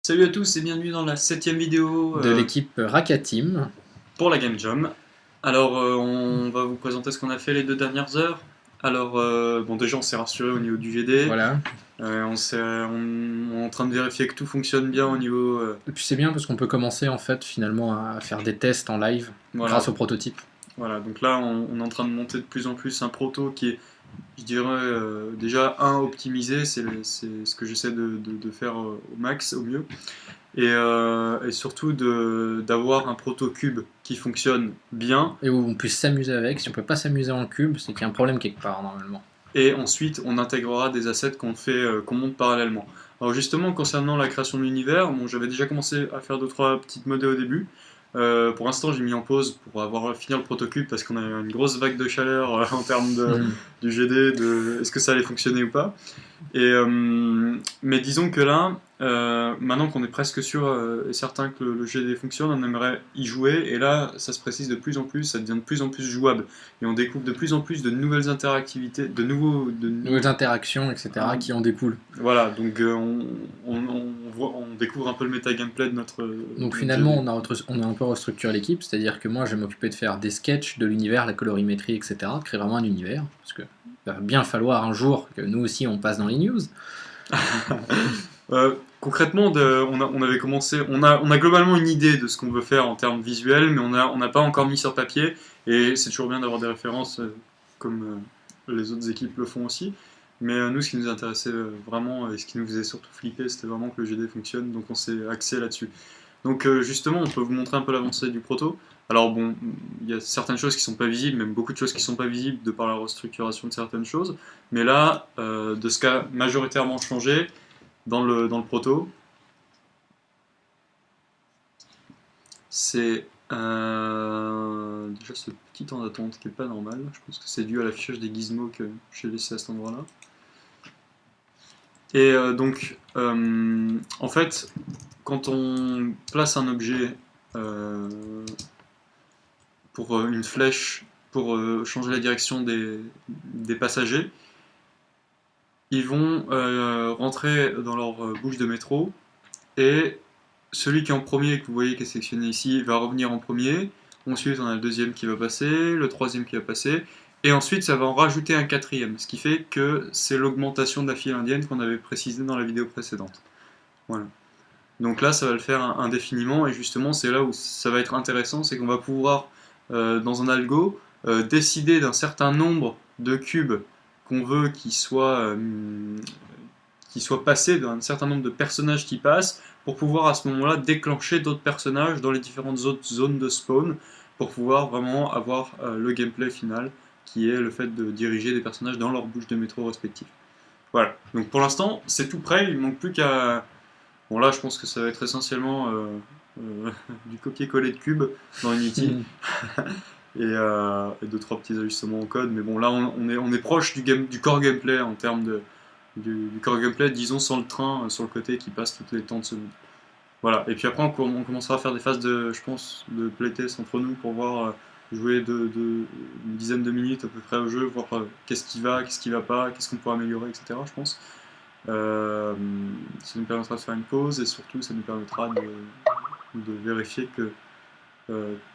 Salut à tous et bienvenue dans la 7ème vidéo de l'équipe Raka Team pour la Game Jam. Alors on va vous présenter ce qu'on a fait les 2 dernières heures. Alors bon, déjà on s'est rassuré au niveau du GD, voilà. on est en train de vérifier que tout fonctionne bien au niveau... Et puis c'est bien parce qu'on peut commencer en fait finalement à faire des tests en live voilà. grâce au prototype. Voilà, donc là on est en train de monter de plus en plus un proto qui est, je dirais, déjà optimisé, c'est ce que j'essaie de faire au max, au mieux. Et surtout d'avoir un proto-cube qui fonctionne bien. Et où on puisse s'amuser avec. Si on peut pas s'amuser en cube, c'est qu'il y a un problème quelque part normalement. Et ensuite, on intégrera des assets qu'on monte parallèlement. Alors justement, concernant la création de l'univers, bon, j'avais déjà commencé à faire 2-3 petites modèles au début. Pour l'instant, j'ai mis en pause pour avoir fini le protocube parce qu'on a eu une grosse vague de chaleur en termes du GD, est-ce que ça allait fonctionner ou pas. Mais disons que là, maintenant qu'on est presque sûr et certain que le GD fonctionne, on aimerait y jouer, et là ça se précise de plus en plus, ça devient de plus en plus jouable, et on découvre de plus en plus de nouvelles interactivités, nouvelles interactions, etc. qui en découlent. Voilà, donc on découvre un peu le méta-gameplay de notre... Donc finalement on a un peu restructuré l'équipe, c'est-à-dire que moi je vais m'occuper de faire des sketchs de l'univers, la colorimétrie, etc. De créer vraiment un univers, parce que il va bien falloir un jour que nous aussi on passe dans les news. Concrètement, on avait commencé, on a globalement une idée de ce qu'on veut faire en termes visuels, mais on n'a pas encore mis sur papier, et c'est toujours bien d'avoir des références comme les autres équipes le font aussi. Mais nous, ce qui nous intéressait vraiment, et ce qui nous faisait surtout flipper, c'était vraiment que le GD fonctionne, donc on s'est axé là-dessus. Donc justement, on peut vous montrer un peu l'avancée du proto. Alors bon, il y a certaines choses qui sont pas visibles, même beaucoup de choses qui sont pas visibles de par la restructuration de certaines choses, mais là, de ce qu'a majoritairement changé dans le proto, c'est déjà ce petit temps d'attente qui est pas normal. Je pense que c'est dû à l'affichage des gizmos que j'ai laissé à cet endroit-là. Et donc, en fait, quand on place un objet pour une flèche, pour changer la direction des passagers, ils vont rentrer dans leur bouche de métro, et celui qui est en premier, que vous voyez qui est sélectionné ici, va revenir en premier. Ensuite, on a le deuxième qui va passer, le troisième qui va passer, et ensuite ça va en rajouter un quatrième, ce qui fait que c'est l'augmentation de la file indienne qu'on avait précisé dans la vidéo précédente. Voilà. Donc là, ça va le faire indéfiniment, et justement, c'est là où ça va être intéressant, c'est qu'on va pouvoir, dans un algo, décider d'un certain nombre de cubes qu'on veut qui soient passés, d'un certain nombre de personnages qui passent, pour pouvoir à ce moment-là déclencher d'autres personnages dans les différentes autres zones de spawn, pour pouvoir vraiment avoir le gameplay final, qui est le fait de diriger des personnages dans leur bouche de métro respective. Voilà, donc pour l'instant, c'est tout prêt, il ne manque plus qu'à... Bon là, je pense que ça va être essentiellement du copier-coller de cubes dans Unity, et 2-3 petits ajustements au code, mais bon là, on est proche du core gameplay en termes du core gameplay, disons sans le train sur le côté qui passe toutes les temps de secondes. Voilà, et puis après on commencera à faire des phases je pense, de playtest entre nous pour voir, jouer une dizaine de minutes à peu près au jeu, voir qu'est-ce qui va pas, qu'est-ce qu'on peut améliorer, etc. je pense. Ça nous permettra de faire une pause, et surtout ça nous permettra de vérifier que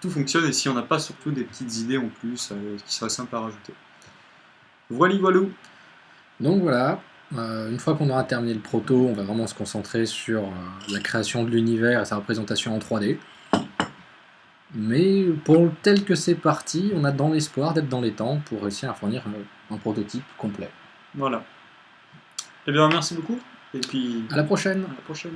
tout fonctionne, et si on n'a pas surtout des petites idées en plus qui seraient simples à rajouter. Voilà. Donc voilà. Une fois qu'on aura terminé le proto, on va vraiment se concentrer sur la création de l'univers et sa représentation en 3D. Mais pour tel que c'est parti, on a dans l'espoir d'être dans les temps pour réussir à fournir un prototype complet. Voilà. Eh bien, merci beaucoup, et puis à la prochaine. À la prochaine.